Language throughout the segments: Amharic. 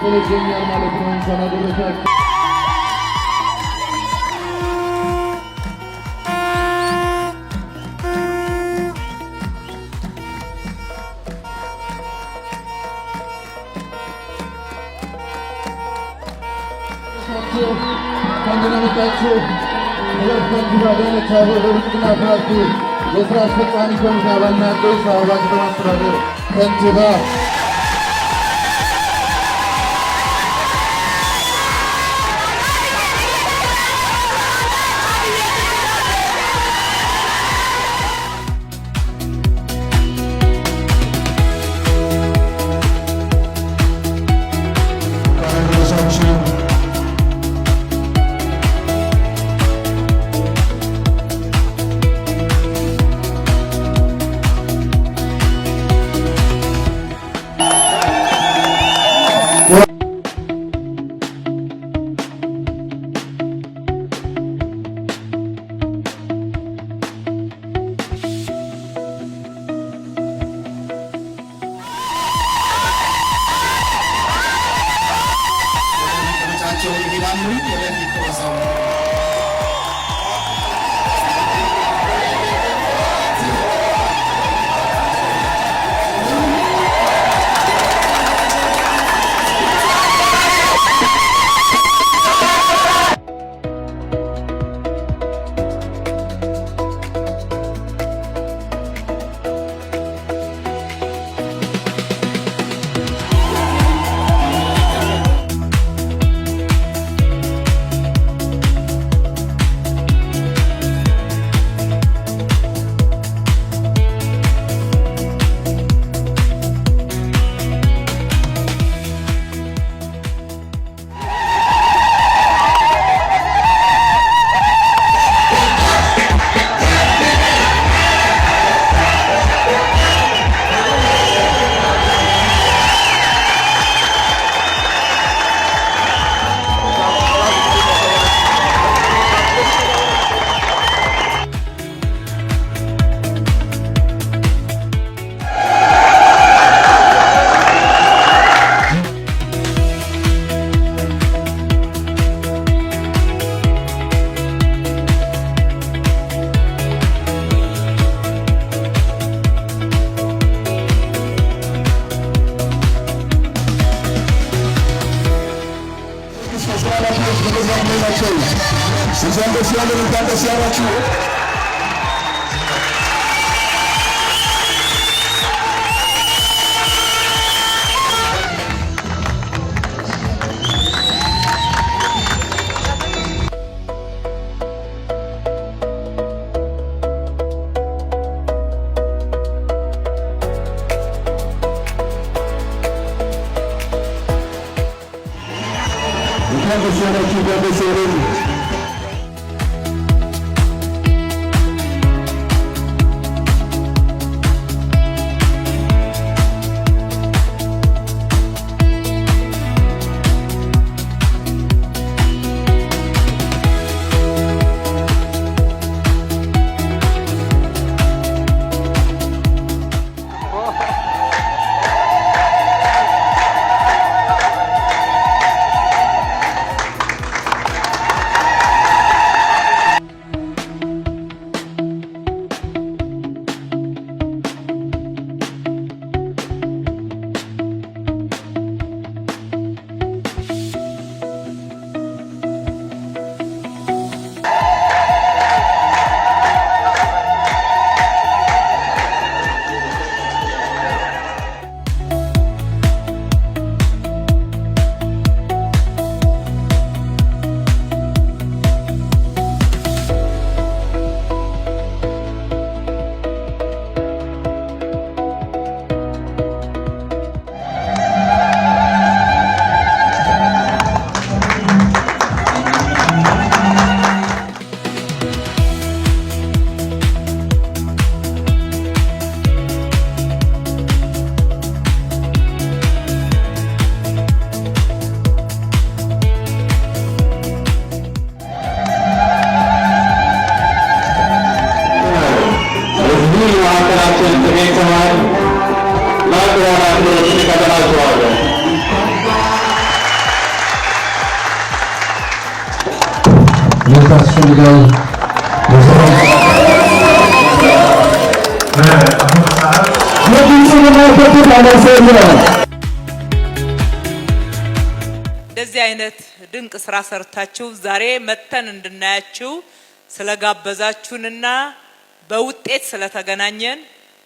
እየቀጠለ ይገኛል ማለት ነው። እንኳን አደረሳችሁ። ከእንግዲህ ከንቲባ አዳነች አቤቤ ብልጽግና ፓርቲ የስራ አስፈጻሚ ኮሚቴ አባልና የአዲስ አበባ ከተማ አስተዳደር ከንቲባ ያስፈልጋል። እንደዚህ አይነት ድንቅ ስራ ሰርታችሁ ዛሬ መተን እንድናያችሁ ስለጋበዛችሁንና በውጤት ስለተገናኘን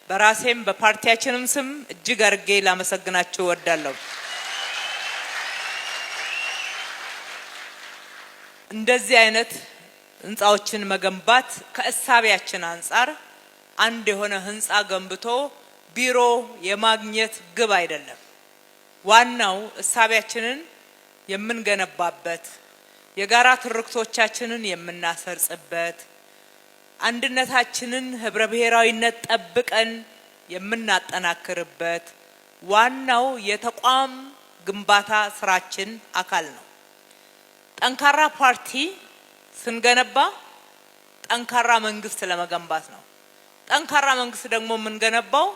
በራሴም በፓርቲያችንም ስም እጅግ አርጌ ላመሰግናችሁ እወዳለሁ። እንደዚህ አይነት ህንጻዎችን መገንባት ከእሳቢያችን አንፃር አንድ የሆነ ህንጻ ገንብቶ ቢሮ የማግኘት ግብ አይደለም። ዋናው እሳቢያችንን የምንገነባበት የጋራ ትርክቶቻችንን የምናሰርጽበት አንድነታችንን ህብረ ብሔራዊነት ጠብቀን የምናጠናክርበት ዋናው የተቋም ግንባታ ስራችን አካል ነው። ጠንካራ ፓርቲ ስንገነባ ጠንካራ መንግስት ለመገንባት ነው። ጠንካራ መንግስት ደግሞ የምንገነባው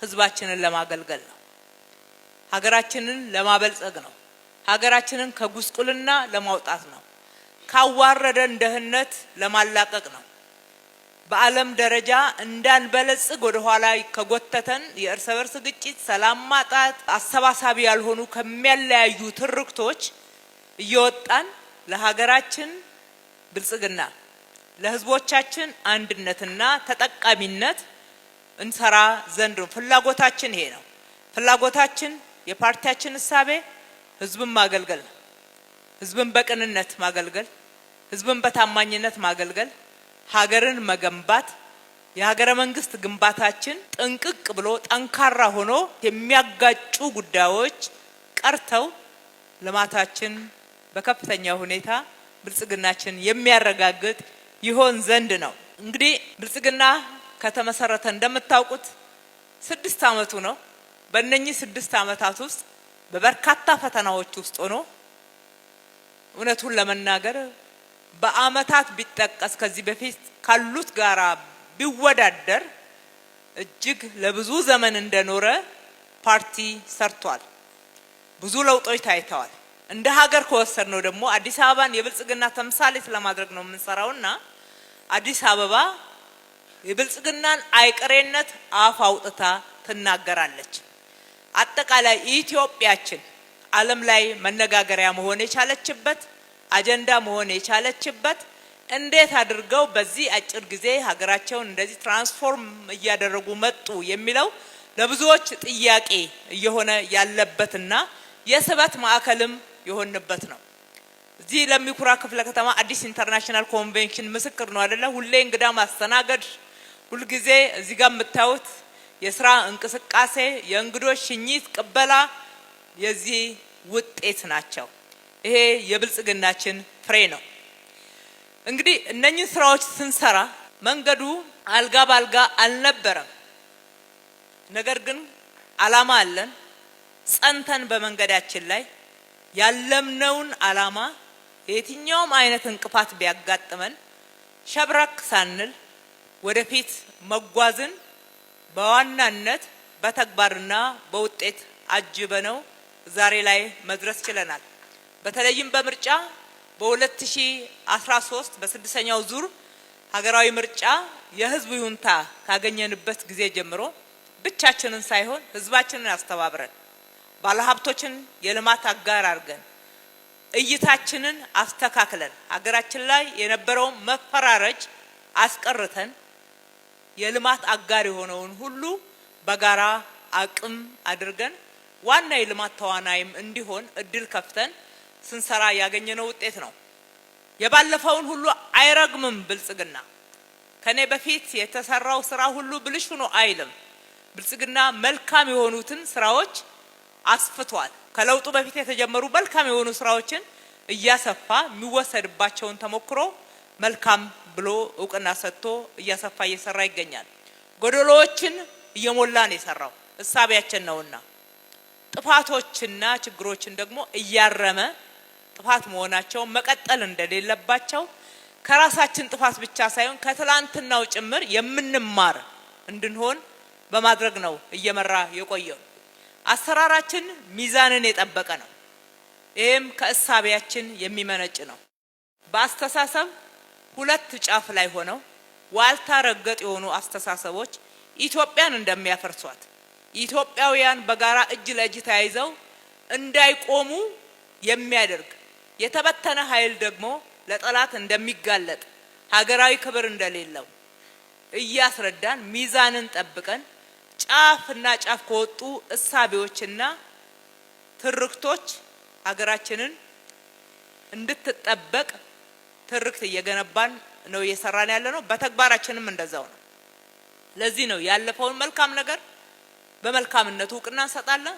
ህዝባችንን ለማገልገል ነው። ሀገራችንን ለማበልጸግ ነው። ሀገራችንን ከጉስቁልና ለማውጣት ነው። ካዋረደን ድህነት ለማላቀቅ ነው። በዓለም ደረጃ እንዳንበለጽግ ወደ ኋላ ከጎተተን የእርስ በርስ ግጭት፣ ሰላም ማጣት፣ አሰባሳቢ ያልሆኑ ከሚያለያዩ ትርክቶች እየወጣን ለሀገራችን ብልጽግና ለህዝቦቻችን አንድነትና ተጠቃሚነት እንሰራ ዘንድ ነው። ፍላጎታችን ይሄ ነው። ፍላጎታችን የፓርቲያችን እሳቤ ህዝብን ማገልገል ነው። ህዝብን በቅንነት ማገልገል፣ ህዝብን በታማኝነት ማገልገል፣ ሀገርን መገንባት፣ የሀገረ መንግስት ግንባታችን ጥንቅቅ ብሎ ጠንካራ ሆኖ የሚያጋጩ ጉዳዮች ቀርተው ልማታችን በከፍተኛ ሁኔታ ብልጽግናችን የሚያረጋግጥ ይሆን ዘንድ ነው። እንግዲህ ብልጽግና ከተመሰረተ እንደምታውቁት 6 አመቱ ነው። በእነኚህ 6 አመታት ውስጥ በበርካታ ፈተናዎች ውስጥ ሆኖ እውነቱን ለመናገር በአመታት ቢጠቀስ ከዚህ በፊት ካሉት ጋራ ቢወዳደር እጅግ ለብዙ ዘመን እንደኖረ ፓርቲ ሰርቷል። ብዙ ለውጦች ታይተዋል። እንደ ሀገር ከወሰድነው ደግሞ አዲስ አበባን የብልጽግና ተምሳሌት ለማድረግ ነው የምንሰራውና አዲስ አበባ የብልጽግናን አይቀሬነት አፍ አውጥታ ትናገራለች። አጠቃላይ ኢትዮጵያችን ዓለም ላይ መነጋገሪያ መሆን የቻለችበት አጀንዳ መሆን የቻለችበት እንዴት አድርገው በዚህ አጭር ጊዜ ሀገራቸውን እንደዚህ ትራንስፎርም እያደረጉ መጡ የሚለው ለብዙዎች ጥያቄ እየሆነ ያለበትና የስበት ማዕከልም የሆነበት ነው። እዚህ ለሚኩራ ክፍለ ከተማ አዲስ ኢንተርናሽናል ኮንቬንሽን ምስክር ነው አይደለ? ሁሌ እንግዳ ማስተናገድ፣ ሁሉ ጊዜ እዚህ ጋር የምታዩት የስራ እንቅስቃሴ፣ የእንግዶች ሽኝት፣ ቅበላ የዚህ ውጤት ናቸው። ይሄ የብልጽግናችን ፍሬ ነው። እንግዲህ እነኚህ ስራዎች ስንሰራ መንገዱ አልጋ ባልጋ አልነበረም። ነገር ግን አላማ አለን። ጸንተን በመንገዳችን ላይ ያለምነውን አላማ የትኛውም አይነት እንቅፋት ቢያጋጥመን ሸብረክ ሳንል ወደፊት መጓዝን በዋናነት በተግባርና በውጤት አጅበነው ዛሬ ላይ መድረስ ችለናል። በተለይም በምርጫ በ2013 በስድስተኛው ዙር ሀገራዊ ምርጫ የህዝብ ይሁንታ ካገኘንበት ጊዜ ጀምሮ ብቻችንን ሳይሆን ህዝባችንን አስተባብረን ባለሀብቶችን የልማት አጋር አድርገን እይታችንን አስተካክለን ሀገራችን ላይ የነበረውን መፈራረጅ አስቀርተን የልማት አጋር የሆነውን ሁሉ በጋራ አቅም አድርገን ዋና የልማት ተዋናይም እንዲሆን እድል ከፍተን ስንሰራ ያገኘነው ውጤት ነው። የባለፈውን ሁሉ አይረግምም ብልጽግና። ከኔ በፊት የተሰራው ስራ ሁሉ ብልሹ ነው አይልም። ብልጽግና መልካም የሆኑትን ስራዎች አስፍቷል። ከለውጡ በፊት የተጀመሩ መልካም የሆኑ ስራዎችን እያሰፋ የሚወሰድባቸውን ተሞክሮ መልካም ብሎ እውቅና ሰጥቶ እያሰፋ እየሰራ ይገኛል። ጎደሎችን እየሞላ ነው የሰራው፣ እሳቢያችን ነውና። ጥፋቶችና ችግሮችን ደግሞ እያረመ ጥፋት መሆናቸው መቀጠል እንደሌለባቸው ከራሳችን ጥፋት ብቻ ሳይሆን ከትላንትናው ጭምር የምንማር እንድንሆን በማድረግ ነው እየመራ የቆየው። አሰራራችን ሚዛንን የጠበቀ ነው። ይሄም ከእሳቢያችን የሚመነጭ ነው። በአስተሳሰብ ሁለት ጫፍ ላይ ሆነው ዋልታ ረገጥ የሆኑ አስተሳሰቦች ኢትዮጵያን እንደሚያፈርሷት ኢትዮጵያውያን በጋራ እጅ ለእጅ ተያይዘው እንዳይቆሙ የሚያደርግ የተበተነ ኃይል ደግሞ ለጠላት እንደሚጋለጥ ሀገራዊ ክብር እንደሌለው እያስረዳን ሚዛንን ጠብቀን ጫፍና ጫፍ ከወጡ እሳቤዎችና ትርክቶች ሀገራችንን እንድትጠበቅ ትርክት እየገነባን ነው እየሰራን ያለነው። በተግባራችንም እንደዛው ነው። ለዚህ ነው ያለፈውን መልካም ነገር በመልካምነቱ እውቅና እንሰጣለን፣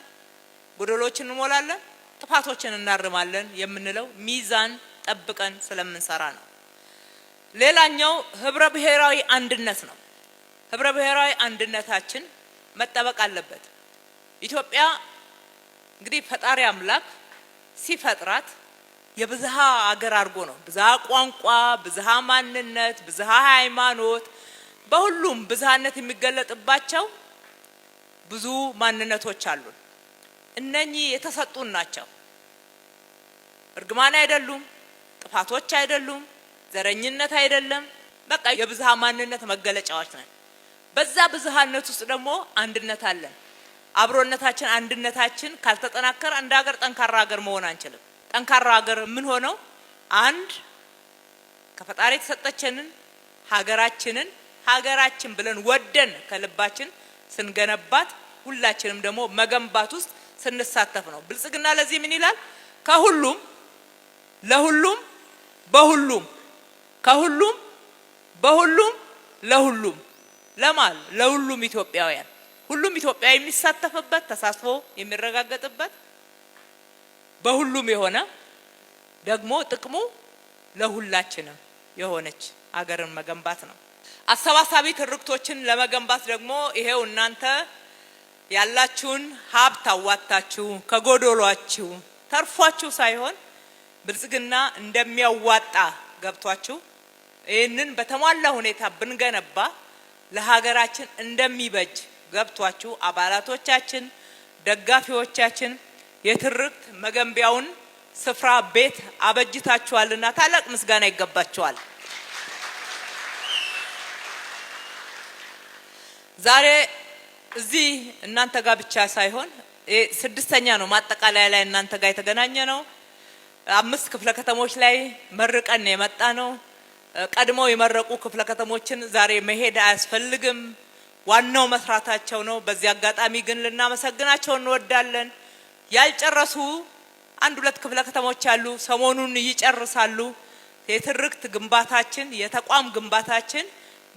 ጎደሎችን እንሞላለን፣ ጥፋቶችን እናርማለን የምንለው ሚዛን ጠብቀን ስለምንሰራ ነው። ሌላኛው ህብረ ብሔራዊ አንድነት ነው። ህብረ ብሔራዊ አንድነታችን መጠበቅ አለበት። ኢትዮጵያ እንግዲህ ፈጣሪ አምላክ ሲፈጥራት የብዝሃ አገር አድርጎ ነው። ብዝሃ ቋንቋ፣ ብዝሃ ማንነት፣ ብዝሃ ሃይማኖት በሁሉም ብዝሃነት የሚገለጥባቸው ብዙ ማንነቶች አሉ። እነኚህ የተሰጡን ናቸው። እርግማን አይደሉም፣ ጥፋቶች አይደሉም፣ ዘረኝነት አይደለም። በቃ የብዝሃ ማንነት መገለጫዎች ነን። በዛ ብዝሃነት ውስጥ ደግሞ አንድነት አለን። አብሮነታችን አንድነታችን ካልተጠናከረ እንደ ሀገር ጠንካራ ሀገር መሆን አንችልም። ጠንካራ ሀገር ምን ሆነው አንድ ከፈጣሪ የተሰጠችንን ሀገራችንን ሀገራችን ብለን ወደን ከልባችን ስንገነባት ሁላችንም ደግሞ መገንባት ውስጥ ስንሳተፍ ነው። ብልጽግና ለዚህ ምን ይላል? ከሁሉም ለሁሉም በሁሉም ከሁሉም በሁሉም ለሁሉም ለማል ለሁሉም ኢትዮጵያውያን ሁሉም ኢትዮጵያዊ የሚሳተፍበት ተሳትፎ የሚረጋገጥበት በሁሉም የሆነ ደግሞ ጥቅሙ ለሁላችንም የሆነች አገርን መገንባት ነው። አሰባሳቢ ትርክቶችን ለመገንባት ደግሞ ይሄው እናንተ ያላችሁን ሀብት አዋጣችሁ ከጎዶሏችሁ ተርፏችሁ ሳይሆን ብልጽግና እንደሚያዋጣ ገብቷችሁ ይህንን በተሟላ ሁኔታ ብንገነባ ለሀገራችን እንደሚበጅ ገብቷችሁ አባላቶቻችን፣ ደጋፊዎቻችን የትርክት መገንቢያውን ስፍራ ቤት አበጅታችኋልና ታላቅ ምስጋና ይገባችኋል። ዛሬ እዚህ እናንተ ጋር ብቻ ሳይሆን ስድስተኛ ነው ማጠቃለያ ላይ እናንተ ጋር የተገናኘ ነው። 5 ክፍለ ከተሞች ላይ መርቀን የመጣ ነው። ቀድሞ የመረቁ ክፍለ ከተሞችን ዛሬ መሄድ አያስፈልግም፣ ዋናው መስራታቸው ነው። በዚህ አጋጣሚ ግን ልናመሰግናቸው እንወዳለን። ያልጨረሱ 1-2 ክፍለ ከተሞች አሉ፣ ሰሞኑን ይጨርሳሉ። የትርክት ግንባታችን የተቋም ግንባታችን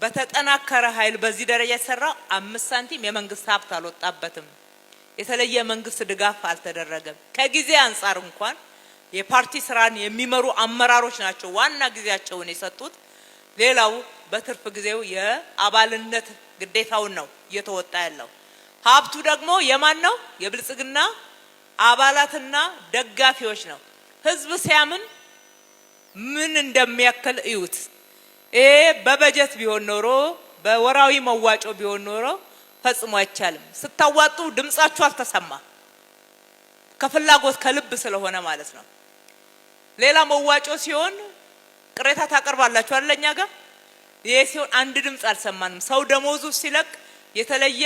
በተጠናከረ ኃይል በዚህ ደረጃ የተሰራው 5 ሳንቲም የመንግስት ሀብት አልወጣበትም። የተለየ መንግስት ድጋፍ አልተደረገም። ከጊዜ አንፃር እንኳን የፓርቲ ስራን የሚመሩ አመራሮች ናቸው ዋና ጊዜያቸውን የሰጡት። ሌላው በትርፍ ጊዜው የአባልነት ግዴታውን ነው እየተወጣ ያለው። ሀብቱ ደግሞ የማን ነው? የብልጽግና አባላትና ደጋፊዎች ነው። ህዝብ ሲያምን ምን እንደሚያከል እዩት። ይሄ በበጀት ቢሆን ኖሮ በወራዊ መዋጮ ቢሆን ኖሮ ፈጽሞ አይቻልም። ስታዋጡ ድምጻችሁ አልተሰማ፣ ከፍላጎት ከልብ ስለሆነ ማለት ነው። ሌላ መዋጮ ሲሆን ቅሬታ ታቀርባላችሁ አይደለኛ ጋር። ይሄ ሲሆን አንድ ድምጽ አልሰማንም። ሰው ደሞዙ ሲለቅ የተለየ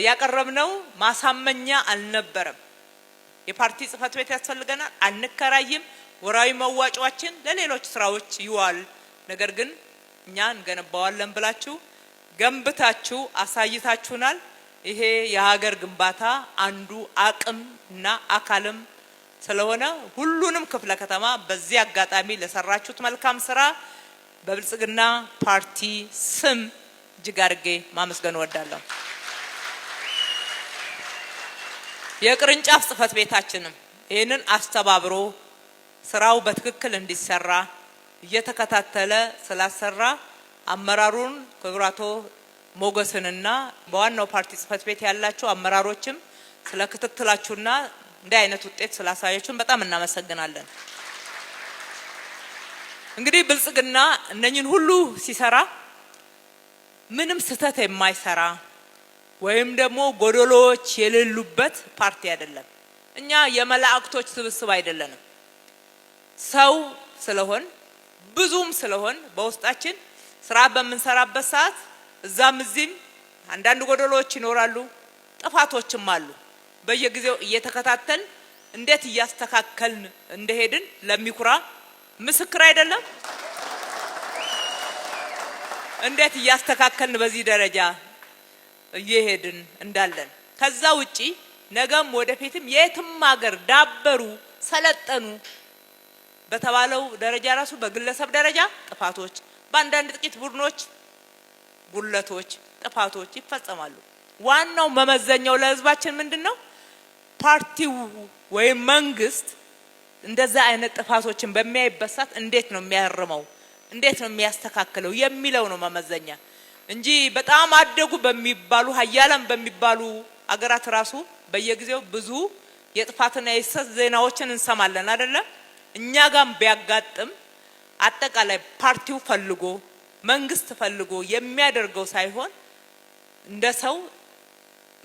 ያቀረብነው ማሳመኛ አልነበረም። የፓርቲ ጽህፈት ቤት ያስፈልገናል፣ አንከራይም፣ ወራዊ መዋጮአችን ለሌሎች ስራዎች ይዋል፣ ነገር ግን እኛ እንገነባዋለን ብላችሁ ገንብታችሁ አሳይታችሁናል። ይሄ የሀገር ግንባታ አንዱ አቅም እና አካልም ስለሆነ ሁሉንም ክፍለ ከተማ በዚህ አጋጣሚ ለሰራችሁት መልካም ስራ በብልጽግና ፓርቲ ስም እጅግ አድርጌ ማመስገን እወዳለሁ። የቅርንጫፍ ጽህፈት ቤታችንም ይህንን አስተባብሮ ስራው በትክክል እንዲሰራ እየተከታተለ ስላሰራ አመራሩን ክቡራቶ ሞገስንና በዋናው ፓርቲ ጽህፈት ቤት ያላችሁ አመራሮችም ስለ ክትትላችሁና እንዲህ አይነት ውጤት ስላሳያችሁን በጣም እናመሰግናለን። እንግዲህ ብልጽግና እነኚህን ሁሉ ሲሰራ ምንም ስህተት የማይሰራ ወይም ደግሞ ጎደሎች የሌሉበት ፓርቲ አይደለም። እኛ የመላእክቶች ስብስብ አይደለንም። ሰው ስለሆን ብዙም ስለሆን በውስጣችን ስራ በመንሰራበት ሰዓት እዛም እዚህም አንዳንድ ጎደሎች ይኖራሉ፣ ጥፋቶችም አሉ። በየጊዜው እየተከታተል እንዴት እያስተካከልን እንደሄድን ለሚኩራ ምስክር አይደለም። እንዴት እያስተካከልን በዚህ ደረጃ እየሄድን እንዳለን ከዛ ውጪ ነገም ወደፊትም የትም ሀገር ዳበሩ ሰለጠኑ በተባለው ደረጃ ራሱ በግለሰብ ደረጃ ጥፋቶች በአንዳንድ ጥቂት ቡድኖች ጉለቶች ጥፋቶች ይፈጸማሉ። ዋናው መመዘኛው ለህዝባችን ምንድነው? ፓርቲው ወይም መንግስት እንደዛ አይነት ጥፋቶችን በሚያይበት ሰዓት እንዴት ነው የሚያርመው እንዴት ነው የሚያስተካክለው የሚለው ነው መመዘኛ እንጂ በጣም አደጉ በሚባሉ ሀያላን በሚባሉ አገራት ራሱ በየጊዜው ብዙ የጥፋትና የሐሰት ዜናዎችን እንሰማለን አይደለ? እኛ ጋርም ቢያጋጥም አጠቃላይ ፓርቲው ፈልጎ መንግስት ፈልጎ የሚያደርገው ሳይሆን እንደ ሰው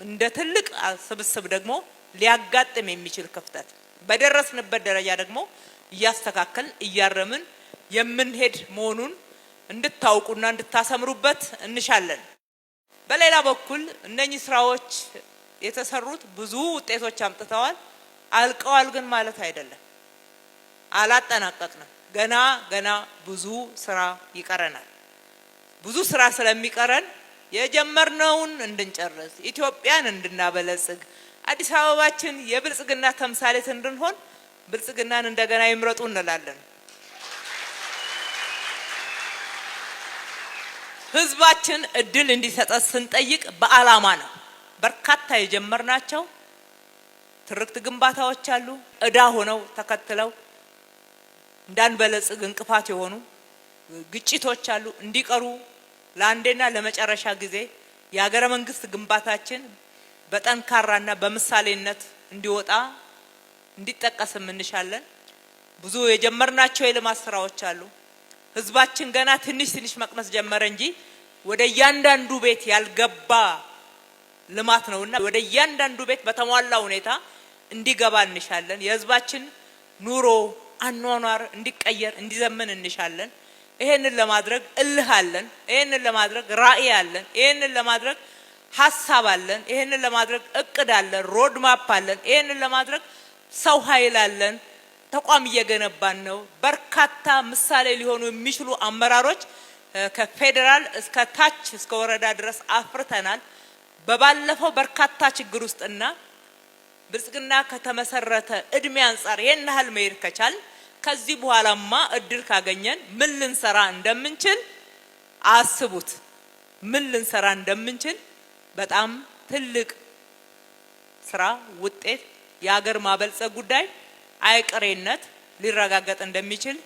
እንደ ትልቅ ስብስብ ደግሞ ሊያጋጥም የሚችል ክፍተት በደረስንበት ደረጃ ደግሞ እያስተካከል እያረምን የምንሄድ መሆኑን እንድታውቁና እንድታሰምሩበት እንሻለን። በሌላ በኩል እነኚህ ስራዎች የተሰሩት ብዙ ውጤቶች አምጥተዋል። አልቀዋል ግን ማለት አይደለም። አላጠናቀቅንም። ገና ብዙ ስራ ይቀረናል። ብዙ ስራ ስለሚቀረን የጀመርነውን እንድንጨርስ ኢትዮጵያን እንድናበለጽግ አዲስ አበባችን የብልጽግና ተምሳሌት እንድንሆን ብልጽግናን እንደገና ይምረጡ እንላለን። ህዝባችን እድል እንዲሰጠን ስንጠይቅ በአላማ ነው። በርካታ የጀመርናቸው ትርክት ግንባታዎች አሉ። እዳ ሆነው ተከትለው እንዳንበለጽግ እንቅፋት የሆኑ ግጭቶች አሉ። እንዲቀሩ ለአንዴና ለመጨረሻ ጊዜ የሀገረ መንግስት ግንባታችን በጠንካራና በምሳሌነት እንዲወጣ እንዲጠቀስም እንሻለን። ብዙ የጀመርናቸው የልማት ስራዎች አሉ። ህዝባችን ገና ትንሽ መቅመስ ጀመረ እንጂ ወደ እያንዳንዱ ቤት ያልገባ ልማት ነውና ወደ እያንዳንዱ ቤት በተሟላ ሁኔታ እንዲገባ እንሻለን። የህዝባችን ኑሮ አኗኗር እንዲቀየር እንዲዘመን እንሻለን። ይሄንን ለማድረግ እልህ አለን። ይሄንን ለማድረግ ራዕይ አለን። ይሄንን ለማድረግ ሐሳብ አለን። ይሄንን ለማድረግ እቅድ አለን። ሮድ ማፕ አለን። ይሄንን ለማድረግ ሰው ኃይል አለን። ተቋም እየገነባን ነው። በርካታ ምሳሌ ሊሆኑ የሚችሉ አመራሮች ከፌደራል እስከ ታች እስከ ወረዳ ድረስ አፍርተናል። በባለፈው በርካታ ችግር ውስጥና ብልጽግና ከተመሰረተ እድሜ አንፃር ይሄን ያህል መሄድ ከቻል ከዚህ በኋላማ እድል ካገኘን ምን ልንሰራ እንደምንችል አስቡት። ምን ልንሰራ እንደምንችል በጣም ትልቅ ስራ ውጤት የሀገር ማበልጸግ ጉዳይ አይቀሬነት ሊረጋገጥ እንደሚችል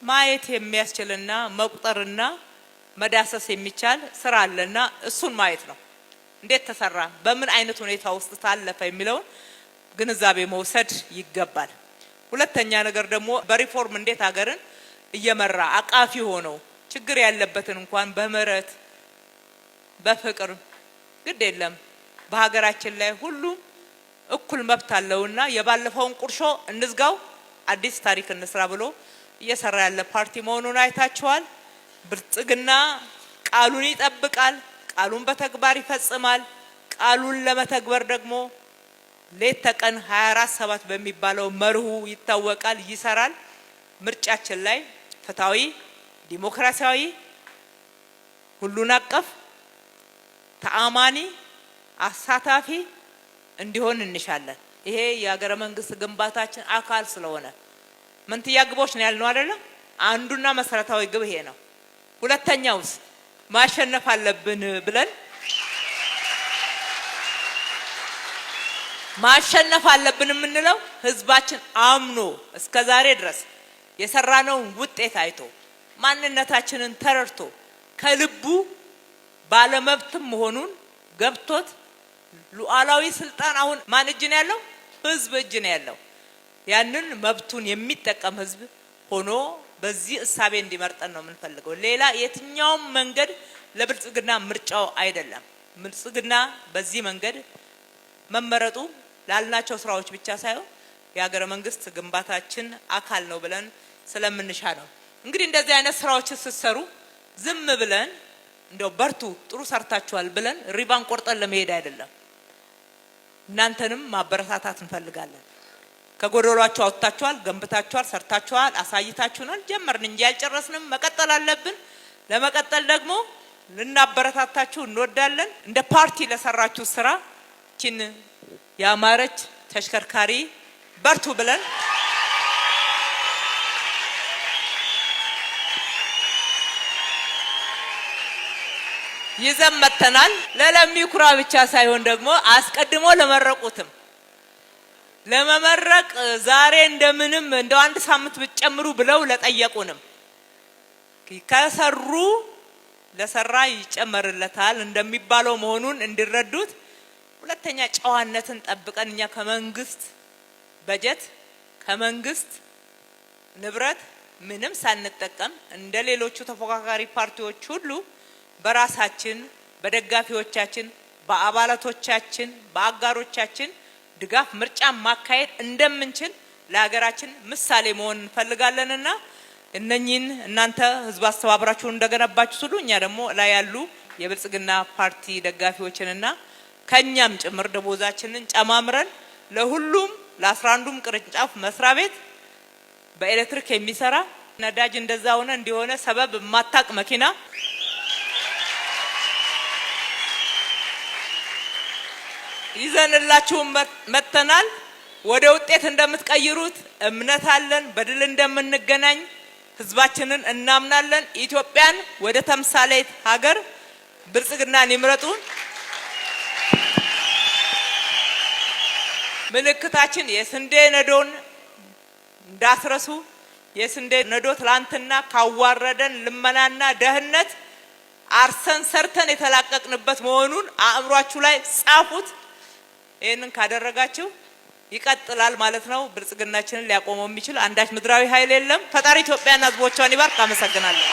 ማየት የሚያስችልና መቁጠርና መዳሰስ የሚቻል ስራ አለና እሱን ማየት ነው። እንዴት ተሰራ በምን አይነት ሁኔታ ውስጥ ታለፈ የሚለውን ግንዛቤ መውሰድ ይገባል። ሁለተኛ ነገር ደግሞ በሪፎርም እንዴት ሀገርን እየመራ አቃፊ ሆኖ ችግር ያለበትን እንኳን በምህረት በፍቅር ግድ የለም በሀገራችን ላይ ሁሉም እኩል መብት አለውና የባለፈውን ቁርሾ እንዝጋው አዲስ ታሪክ እንስራ ብሎ እየሰራ ያለ ፓርቲ መሆኑን አይታችኋል። ብልጽግና ቃሉን ይጠብቃል፣ ቃሉን በተግባር ይፈጽማል። ቃሉን ለመተግበር ደግሞ ሌት ተቀን 24/7 በሚባለው መርሁ ይታወቃል፣ ይሰራል። ምርጫችን ላይ ፍትሃዊ፣ ዲሞክራሲያዊ፣ ሁሉን አቀፍ፣ ተአማኒ፣ አሳታፊ እንዲሆን እንሻለን። ይሄ የሀገረ መንግስት ግንባታችን አካል ስለሆነ መንትያ ግቦች ነው ያልነው አይደለ? አንዱና መሰረታዊ ግብ ይሄ ነው። ሁለተኛውስ ማሸነፍ አለብን ብለን ማሸነፍ አለብን የምንለው ህዝባችን አምኖ እስከዛሬ ድረስ የሰራነውን ውጤት አይቶ ማንነታችንን ተረድቶ ከልቡ ባለመብትም መሆኑን ገብቶት ሉዓላዊ ስልጣን አሁን ማን እጅ ነው ያለው? ህዝብ እጅ ነው ያለው። ያንን መብቱን የሚጠቀም ህዝብ ሆኖ በዚህ እሳቤ እንዲመርጠን ነው የምንፈልገው። ሌላ የትኛውም መንገድ ለብልጽግና ምርጫው አይደለም። ብልጽግና በዚህ መንገድ መመረጡ ላልናቸው ስራዎች ብቻ ሳይሆን የሀገረ መንግስት ግንባታችን አካል ነው ብለን ስለምንሻ ነው። እንግዲህ እንደዚህ አይነት ስራዎች ስትሰሩ ዝም ብለን እንደው በርቱ ጥሩ ሰርታችኋል ብለን ሪባን ቆርጠን ለመሄድ አይደለም። እናንተንም ማበረታታት እንፈልጋለን። ከጎደሏችሁ አውጥታችኋል፣ ገንብታችኋል፣ ሰርታችኋል፣ አሳይታችሁናል። ጀመርን እንጂ ያልጨረስንም መቀጠል አለብን። ለመቀጠል ደግሞ ልናበረታታችሁ እንወዳለን። እንደ ፓርቲ ለሰራችሁ ስራ ኪን ያማረች ተሽከርካሪ በርቱ ብለን ይዘን መተናል። ለለሚኩራ ብቻ ሳይሆን ደግሞ አስቀድሞ ለመረቁትም ለመመረቅ ዛሬ እንደምንም እንደው አንድ ሳምንት ብትጨምሩ ብለው ለጠየቁንም ከሰሩ ለሰራ ይጨመርለታል እንደሚባለው መሆኑን እንዲረዱት። ሁለተኛ ጨዋነትን ጠብቀን እኛ ከመንግስት በጀት ከመንግስት ንብረት ምንም ሳንጠቀም እንደሌሎቹ ተፎካካሪ ፓርቲዎች ሁሉ በራሳችን በደጋፊዎቻችን በአባላቶቻችን በአጋሮቻችን ድጋፍ ምርጫ ማካሄድ እንደምንችል ለሀገራችን ምሳሌ መሆን እንፈልጋለንና እነኚህን እናንተ ህዝብ አስተባብራችሁ እንደገነባችሁ ሁሉ እኛ ደግሞ ላይ ያሉ የብልጽግና ፓርቲ ደጋፊዎችንና ከኛም ጭምር ደሞዛችንን ጨማምረን ለሁሉም ለ11ዱም ቅርንጫፍ መስሪያ ቤት በኤሌክትሪክ የሚሰራ ነዳጅ እንደዛ ሆነ እንዲሆነ ሰበብ ማታቅ መኪና ይዘንላችሁ መተናል። ወደ ውጤት እንደምትቀይሩት እምነት አለን። በድል እንደምንገናኝ ህዝባችንን እናምናለን። ኢትዮጵያን ወደ ተምሳሌት ሀገር ብልጽግናን ይምረጡ። ምልክታችን የስንዴ ነዶን እንዳስረሱ። የስንዴ ነዶ ትላንትና ካዋረደን ልመናና ደህነት አርሰን ሰርተን የተላቀቅንበት መሆኑን አእምሯችሁ ላይ ጻፉት። ይሄንን ካደረጋችሁ ይቀጥላል ማለት ነው። ብልጽግናችንን ሊያቆመው የሚችል አንዳች ምድራዊ ኃይል የለም። ፈጣሪ ኢትዮጵያና ህዝቦቿን ይባርክ። አመሰግናለሁ።